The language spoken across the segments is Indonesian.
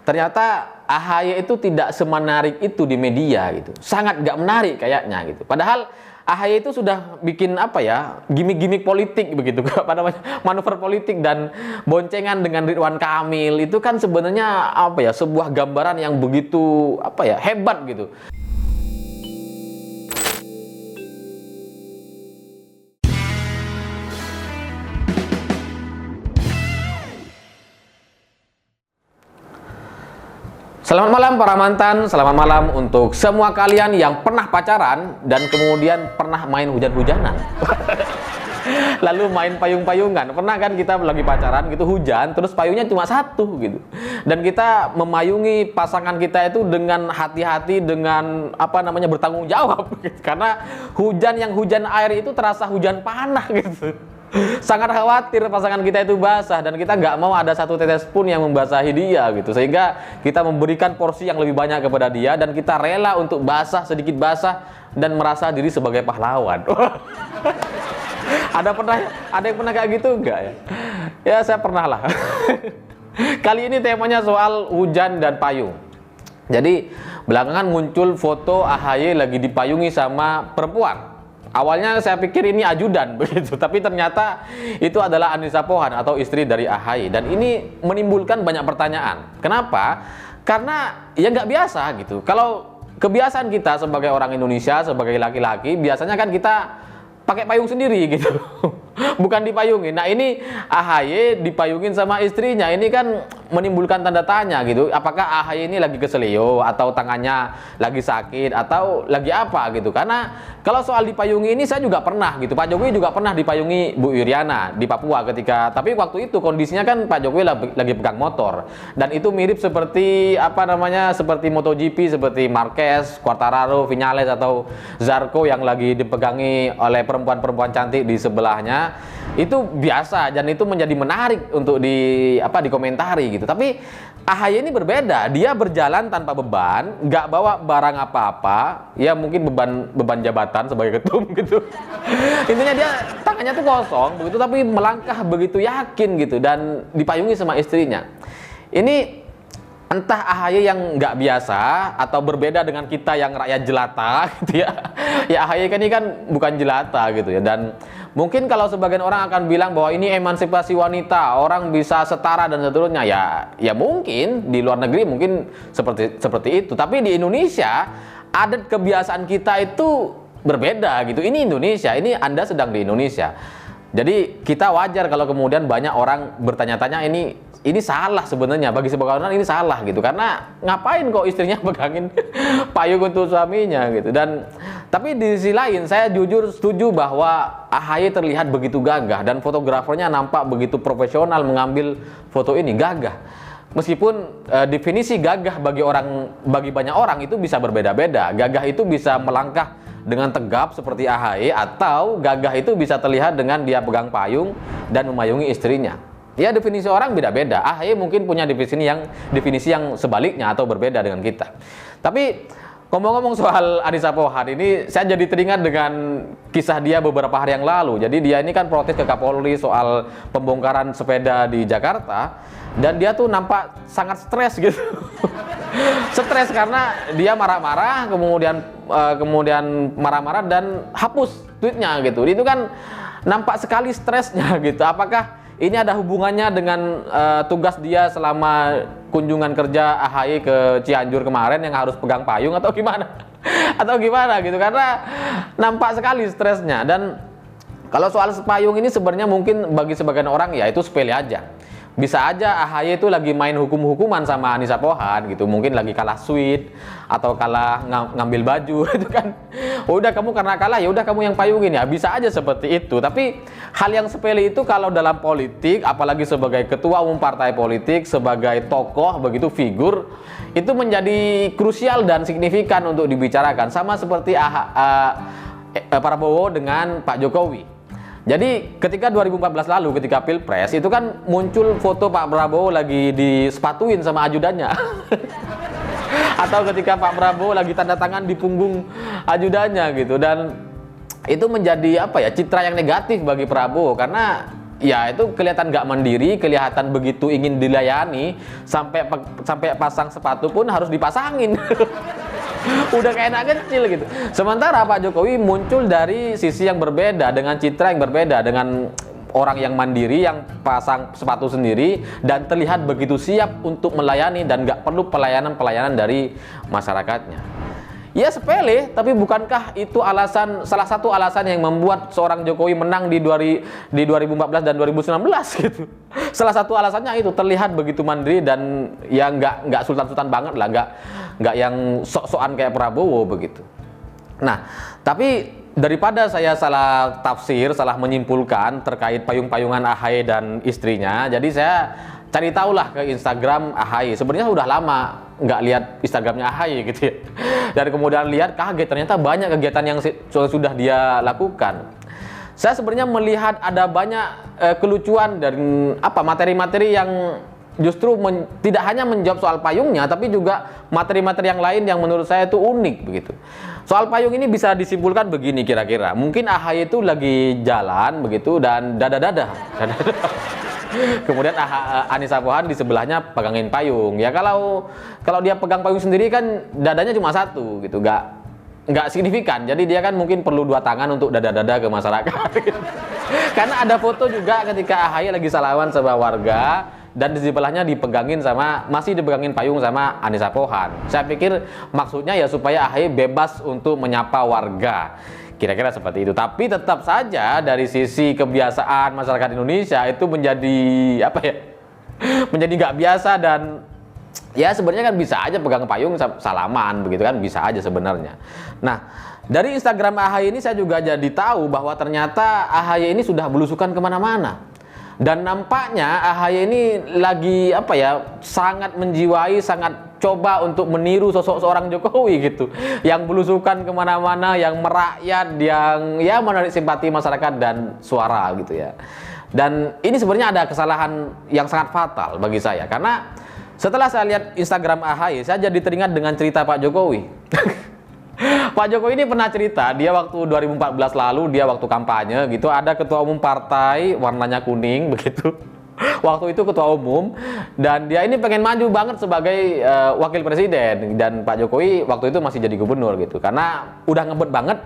ternyata AHY itu tidak semenarik itu di media gitu. Sangat nggak menarik kayaknya gitu. Padahal AHY itu sudah bikin apa ya, gimmick-gimmick politik begitu, apa namanya, manuver politik dan boncengan dengan Ridwan Kamil itu kan sebenarnya apa ya, sebuah gambaran yang begitu apa ya, hebat gitu. Selamat malam para mantan, selamat malam untuk semua kalian yang pernah pacaran dan kemudian pernah main hujan-hujanan. Lalu main payung-payungan. Pernah kan kita lagi pacaran gitu, hujan, terus payungnya cuma satu gitu. Dan kita memayungi pasangan kita itu dengan hati-hati, dengan apa namanya, bertanggung jawab gitu. Karena hujan air itu terasa hujan panah gitu. Sangat khawatir pasangan kita itu basah dan kita nggak mau ada satu tetes pun yang membasahi dia gitu, sehingga kita memberikan porsi yang lebih banyak kepada dia dan kita rela untuk basah, sedikit basah dan merasa diri sebagai pahlawan. Ada yang pernah kayak gitu enggak ya? Ya saya pernah lah. Kali ini temanya soal hujan dan payung. Jadi belakangan muncul foto AHY lagi dipayungi sama perempuan. Awalnya saya pikir ini ajudan begitu, tapi ternyata itu adalah Annisa Pohan atau istri dari AHY. Dan ini menimbulkan banyak pertanyaan. Kenapa? Karena ya nggak biasa gitu. Kalau kebiasaan kita sebagai orang Indonesia, sebagai laki-laki, biasanya kan kita pakai payung sendiri gitu. Bukan dipayungin. Nah ini AHY dipayungin sama istrinya. Ini kan menimbulkan tanda tanya gitu. Apakah AHY ini lagi keselio atau tangannya lagi sakit atau lagi apa gitu. Karena kalau soal dipayungi ini saya juga pernah gitu. Pak Jokowi juga pernah dipayungi Bu Iriana di Papua ketika, tapi waktu itu kondisinya kan Pak Jokowi lagi pegang motor. Dan itu mirip seperti apa namanya, seperti MotoGP, seperti Marquez, Quartararo, Viñales atau Zarco yang lagi dipegangi oleh perempuan-perempuan cantik di sebelahnya. Itu biasa dan itu menjadi menarik untuk dikomentari gitu. Tapi AHY ini berbeda, dia berjalan tanpa beban, nggak bawa barang apa-apa, ya mungkin beban jabatan sebagai ketum gitu. Intinya dia tangannya tuh kosong begitu, tapi melangkah begitu yakin gitu dan dipayungi sama istrinya. Ini entah AHY yang nggak biasa atau berbeda dengan kita yang rakyat jelata gitu ya. Ya AHY kan ini kan bukan jelata gitu ya. Dan mungkin kalau sebagian orang akan bilang bahwa ini emansipasi wanita, orang bisa setara dan seterusnya. Ya mungkin di luar negeri mungkin seperti itu. Tapi di Indonesia adat kebiasaan kita itu berbeda gitu. Ini Indonesia, ini Anda sedang di Indonesia. Jadi kita wajar kalau kemudian banyak orang bertanya-tanya ini salah sebenarnya, bagi sebagian orang ini salah gitu, karena ngapain kok istrinya pegangin payung untuk suaminya gitu. Dan tapi di sisi lain saya jujur setuju bahwa AHY terlihat begitu gagah dan fotografernya nampak begitu profesional mengambil foto ini, gagah. Meskipun definisi gagah bagi banyak orang itu bisa berbeda-beda. Gagah itu bisa melangkah dengan tegap seperti AHY, atau gagah itu bisa terlihat dengan dia pegang payung dan memayungi istrinya. Ya definisi orang beda-beda. AHY mungkin punya definisi yang sebaliknya atau berbeda dengan kita. Tapi ngomong-ngomong soal Annisa Pohan ini, saya jadi teringat dengan kisah dia beberapa hari yang lalu. Jadi dia ini kan protes ke Kapolri soal pembongkaran sepeda di Jakarta, dan dia tuh nampak sangat stres gitu. Stres karena dia marah-marah, kemudian marah-marah dan hapus tweetnya gitu. Itu kan nampak sekali stresnya gitu. Apakah ini ada hubungannya dengan tugas dia selama kunjungan kerja AHY ke Cianjur kemarin yang harus pegang payung atau gimana? Atau gimana gitu, karena nampak sekali stresnya. Dan kalau soal payung ini sebenarnya mungkin bagi sebagian orang ya itu sepele aja. Bisa aja AHY itu lagi main hukum-hukuman sama Annisa Pohan gitu, mungkin lagi kalah sweet atau kalah ngambil baju itu kan. Udah kamu karena kalah ya udah kamu yang payungin ya, bisa aja seperti itu. Tapi hal yang sepele itu kalau dalam politik, apalagi sebagai ketua umum partai politik, sebagai tokoh begitu figur, itu menjadi krusial dan signifikan untuk dibicarakan, sama seperti Prabowo dengan Pak Jokowi. Jadi ketika 2014 lalu ketika Pilpres itu kan muncul foto Pak Prabowo lagi disepatuin sama ajudannya. Atau ketika Pak Prabowo lagi tanda tangan di punggung ajudannya gitu. Dan itu menjadi citra yang negatif bagi Prabowo, karena ya itu kelihatan nggak mandiri, kelihatan begitu ingin dilayani, sampai pasang sepatu pun harus dipasangin. Udah kayak anak kecil gitu. Sementara Pak Jokowi muncul dari sisi yang berbeda, dengan citra yang berbeda, dengan orang yang mandiri, yang pasang sepatu sendiri dan terlihat begitu siap untuk melayani dan nggak perlu pelayanan dari masyarakatnya. Ya sepele, tapi bukankah itu salah satu alasan yang membuat seorang Jokowi menang di 2014 dan 2019 gitu. Salah satu alasannya itu terlihat begitu mandiri dan ya nggak sultan-sultan banget lah, nggak yang sok-sokan kayak Prabowo begitu. Nah, tapi daripada saya salah tafsir, salah menyimpulkan terkait payung-payungan AHY dan istrinya, jadi saya cari tahulah ke Instagram AHY. Sebenarnya udah lama nggak lihat Instagramnya AHY gitu ya. Dan kemudian lihat, kaget ternyata banyak kegiatan yang sudah dia lakukan. Saya sebenarnya melihat ada banyak kelucuan dan materi-materi yang justru tidak hanya menjawab soal payungnya, tapi juga materi-materi yang lain yang menurut saya itu unik begitu. Soal payung ini bisa disimpulkan begini kira-kira. Mungkin AHY itu lagi jalan begitu dan dada-dada. Kemudian Anissa Pohan di sebelahnya pegangin payung. Ya kalau dia pegang payung sendiri kan dadanya cuma satu gitu, nggak signifikan. Jadi dia kan mungkin perlu 2 tangan untuk dada-dada ke masyarakat. Karena ada foto juga ketika AHY lagi salaman sama warga dan di sebelahnya masih dipegangin payung sama Anissa Pohan. Saya pikir maksudnya ya supaya AHY bebas untuk menyapa warga. Kira-kira seperti itu. Tapi tetap saja dari sisi kebiasaan masyarakat Indonesia itu menjadi menjadi nggak biasa dan ya sebenarnya kan bisa aja pegang payung salaman begitu kan, bisa aja sebenarnya. Nah, dari Instagram AHY ini saya juga jadi tahu bahwa ternyata AHY ini sudah belusukan kemana-mana. Dan nampaknya AHY ini lagi sangat menjiwai, sangat coba untuk meniru sosok seorang Jokowi gitu, yang belusukan kemana-mana, yang merakyat, yang ya menarik simpati masyarakat dan suara gitu ya. Dan ini sebenarnya ada kesalahan yang sangat fatal bagi saya, karena setelah saya lihat Instagram AHY, saya jadi teringat dengan cerita Pak Jokowi. Pak Jokowi ini pernah cerita, dia waktu 2014 lalu, dia waktu kampanye gitu, ada ketua umum partai warnanya kuning begitu. Waktu itu ketua umum dan dia ini pengen maju banget sebagai wakil presiden, dan Pak Jokowi waktu itu masih jadi gubernur gitu, karena udah ngebet banget.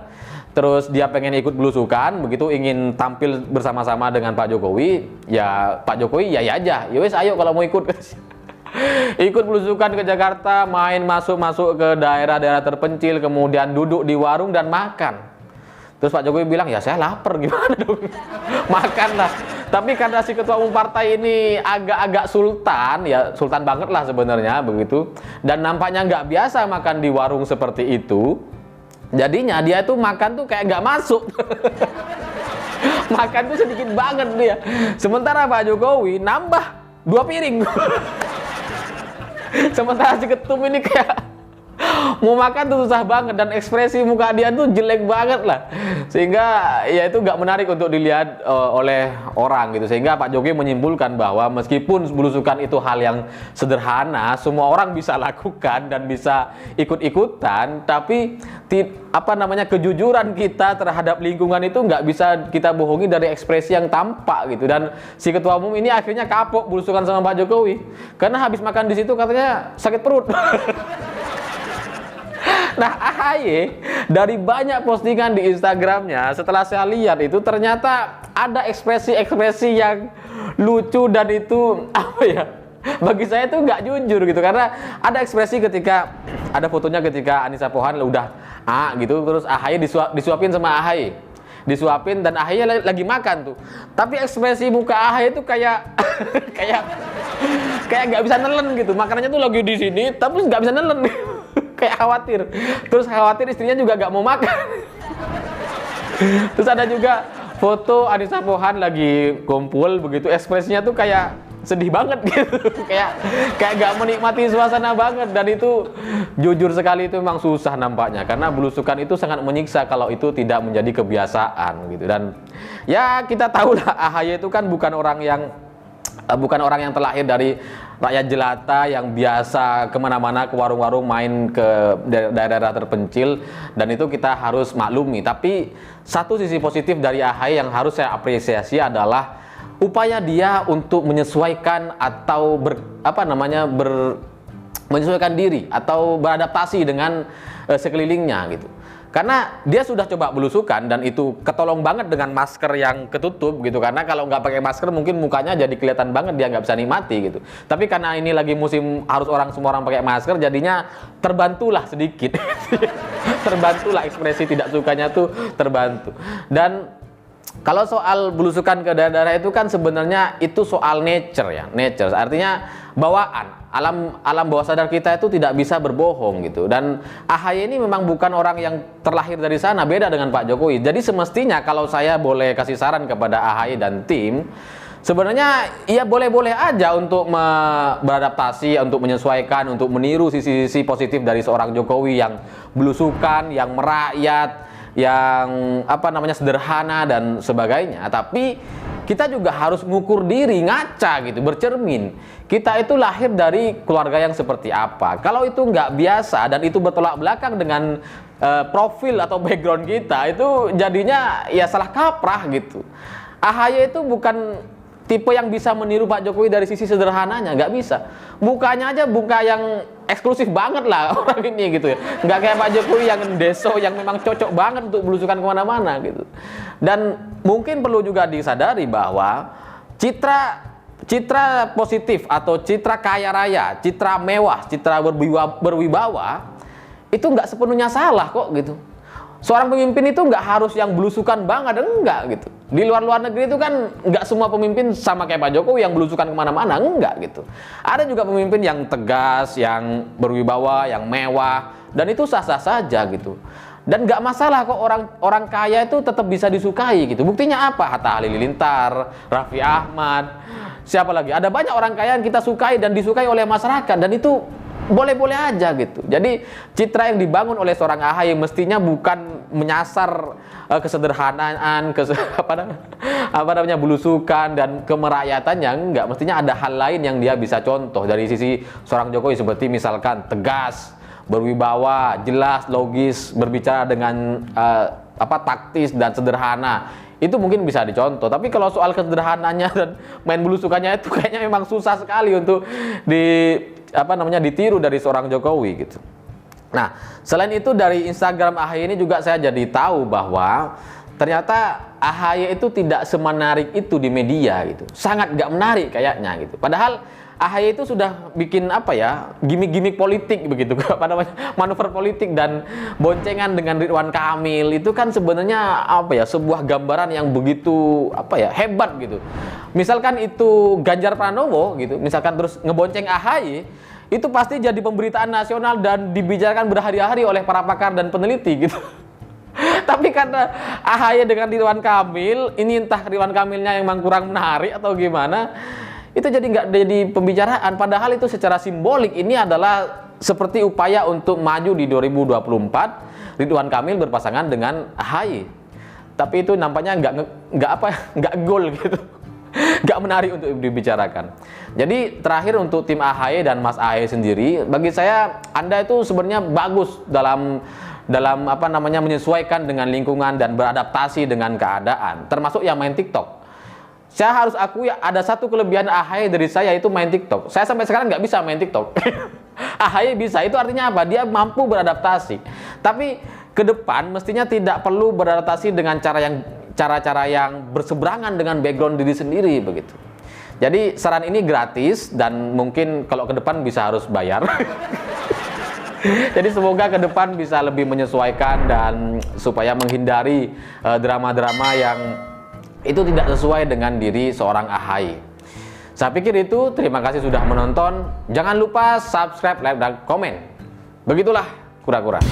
Terus dia pengen ikut belusukan begitu, ingin tampil bersama-sama dengan Pak Jokowi. Ya Pak Jokowi ya aja, ya wes ayo kalau mau ikut. Ikut belusukan ke Jakarta, main masuk ke daerah-daerah terpencil, kemudian duduk di warung dan makan. Terus Pak Jokowi bilang, ya saya lapar, gimana dong? Makan lah. Tapi karena si ketua umum partai ini agak-agak sultan, ya sultan banget lah sebenarnya begitu. Dan nampaknya nggak biasa makan di warung seperti itu. Jadinya dia tuh makan tuh kayak nggak masuk. Makan tuh sedikit banget dia. Sementara Pak Jokowi nambah 2 piring. Sementara si ketum ini kayak mau makan tuh susah banget dan ekspresi muka dia tuh jelek banget lah, sehingga ya itu nggak menarik untuk dilihat oleh orang gitu. Sehingga Pak Jokowi menyimpulkan bahwa meskipun belusukan itu hal yang sederhana, semua orang bisa lakukan dan bisa ikut-ikutan, tapi kejujuran kita terhadap lingkungan itu nggak bisa kita bohongi dari ekspresi yang tampak gitu. Dan si ketua umum ini akhirnya kapok belusukan sama Pak Jokowi karena habis makan di situ katanya sakit perut. Nah, AHY dari banyak postingan di Instagramnya, setelah saya lihat itu ternyata ada ekspresi-ekspresi yang lucu dan itu bagi saya itu nggak jujur gitu, karena ada ekspresi ketika ada fotonya ketika Anissa Pohan udah gitu, terus AHY disuapin sama AHY, disuapin dan AHY lagi makan tuh, tapi ekspresi muka AHY itu kayak kayak nggak bisa nelen gitu, makanannya tuh lagi di sini tapi nggak bisa nelen. Kayak khawatir, terus khawatir istrinya juga gak mau makan. Terus ada juga foto Anissa Pohan lagi kumpul begitu, ekspresinya tuh kayak sedih banget gitu, kayak gak menikmati suasana banget. Dan itu jujur sekali itu memang susah nampaknya, karena belusukan itu sangat menyiksa kalau itu tidak menjadi kebiasaan gitu. Dan ya kita tahu lah, AHY itu kan bukan orang yang terlahir dari rakyat jelata yang biasa kemana-mana, ke warung-warung, main ke daerah-daerah terpencil, dan itu kita harus maklumi. Tapi satu sisi positif dari AHY yang harus saya apresiasi adalah upaya dia untuk menyesuaikan atau menyesuaikan diri atau beradaptasi dengan sekelilingnya gitu. Karena dia sudah coba belusukan dan itu ketolong banget dengan masker yang ketutup gitu. Karena kalau nggak pakai masker mungkin mukanya jadi kelihatan banget, dia nggak bisa nikmati gitu. Tapi karena ini lagi musim harus semua orang pakai masker, jadinya terbantulah sedikit. Terbantulah, ekspresi tidak sukanya tuh terbantu. Dan kalau soal belusukan ke daerah-daerah itu kan sebenarnya itu soal nature ya, nature. Artinya bawaan, alam bawah sadar kita itu tidak bisa berbohong gitu. Dan AHY ini memang bukan orang yang terlahir dari sana, beda dengan Pak Jokowi. Jadi semestinya kalau saya boleh kasih saran kepada AHY dan tim, sebenarnya ya boleh-boleh aja untuk beradaptasi, untuk menyesuaikan, untuk meniru sisi-sisi positif dari seorang Jokowi yang belusukan, yang merakyat, yang sederhana dan sebagainya. Tapi kita juga harus mengukur diri, ngaca gitu, bercermin. Kita itu lahir dari keluarga yang seperti apa. Kalau itu nggak biasa dan itu bertolak belakang dengan profil atau background kita, itu jadinya ya salah kaprah gitu. AHY itu bukan tipe yang bisa meniru Pak Jokowi dari sisi sederhananya, nggak bisa. Mukanya aja muka yang eksklusif banget lah orang ini gitu ya. Nggak kayak Pak Jokowi yang deso, yang memang cocok banget untuk belusukan kemana-mana gitu. Dan mungkin perlu juga disadari bahwa citra positif atau citra kaya raya, citra mewah, citra berwibawa itu nggak sepenuhnya salah kok gitu. Seorang pemimpin itu nggak harus yang belusukan banget, enggak gitu. Di luar negeri itu kan nggak semua pemimpin sama kayak Pak Jokowi yang belusukan kemana-mana, enggak gitu. Ada juga pemimpin yang tegas, yang berwibawa, yang mewah, dan itu sah-sah saja gitu. Dan nggak masalah kok orang kaya itu tetap bisa disukai gitu. Buktinya apa? Hatta Halilintar, Raffi Ahmad, siapa lagi? Ada banyak orang kaya yang kita sukai dan disukai oleh masyarakat, dan itu boleh-boleh aja gitu. Jadi citra yang dibangun oleh seorang AHY mestinya bukan menyasar kesederhanaan, belusukan dan kemerayaatannya, enggak. Mestinya ada hal lain yang dia bisa contoh dari sisi seorang Jokowi, seperti misalkan tegas, berwibawa, jelas, logis, berbicara dengan taktis dan sederhana. Itu mungkin bisa dicontoh. Tapi kalau soal kesederhananya dan main belusukannya itu kayaknya memang susah sekali untuk ditiru dari seorang Jokowi gitu. Nah, selain itu dari Instagram AHY ini juga saya jadi tahu bahwa ternyata AHY itu tidak semenarik itu di media gitu. Sangat gak menarik kayaknya gitu. Padahal AHY itu sudah bikin gimmick-gimmick politik begitu, manuver politik dan boncengan dengan Ridwan Kamil itu kan sebenarnya sebuah gambaran yang begitu hebat gitu. Misalkan itu Ganjar Pranowo gitu, misalkan terus ngebonceng AHY, itu pasti jadi pemberitaan nasional dan dibicarakan berhari-hari oleh para pakar dan peneliti gitu. Tapi karena AHY dengan Ridwan Kamil, ini entah Ridwan Kamilnya yang memang kurang menarik atau gimana, itu jadi nggak jadi pembicaraan. Padahal itu secara simbolik ini adalah seperti upaya untuk maju di 2024, Ridwan Kamil berpasangan dengan AHY. Tapi itu nampaknya nggak gol gitu, nggak menarik untuk dibicarakan. Jadi terakhir untuk tim AHY dan Mas AHY sendiri, bagi saya Anda itu sebenarnya bagus dalam menyesuaikan dengan lingkungan dan beradaptasi dengan keadaan, termasuk yang main TikTok. Saya harus akui ada satu kelebihan AHY dari saya, itu main TikTok. Saya sampai sekarang nggak bisa main TikTok. AHY bisa, itu artinya apa? Dia mampu beradaptasi. Tapi ke depan mestinya tidak perlu beradaptasi dengan cara-cara yang berseberangan dengan background diri sendiri begitu. Jadi saran ini gratis dan mungkin kalau ke depan bisa harus bayar. Jadi semoga ke depan bisa lebih menyesuaikan dan supaya menghindari drama-drama yang itu tidak sesuai dengan diri seorang AHY. Saya pikir itu. Terima kasih sudah menonton. Jangan lupa subscribe, like, dan komen. Begitulah kura-kura.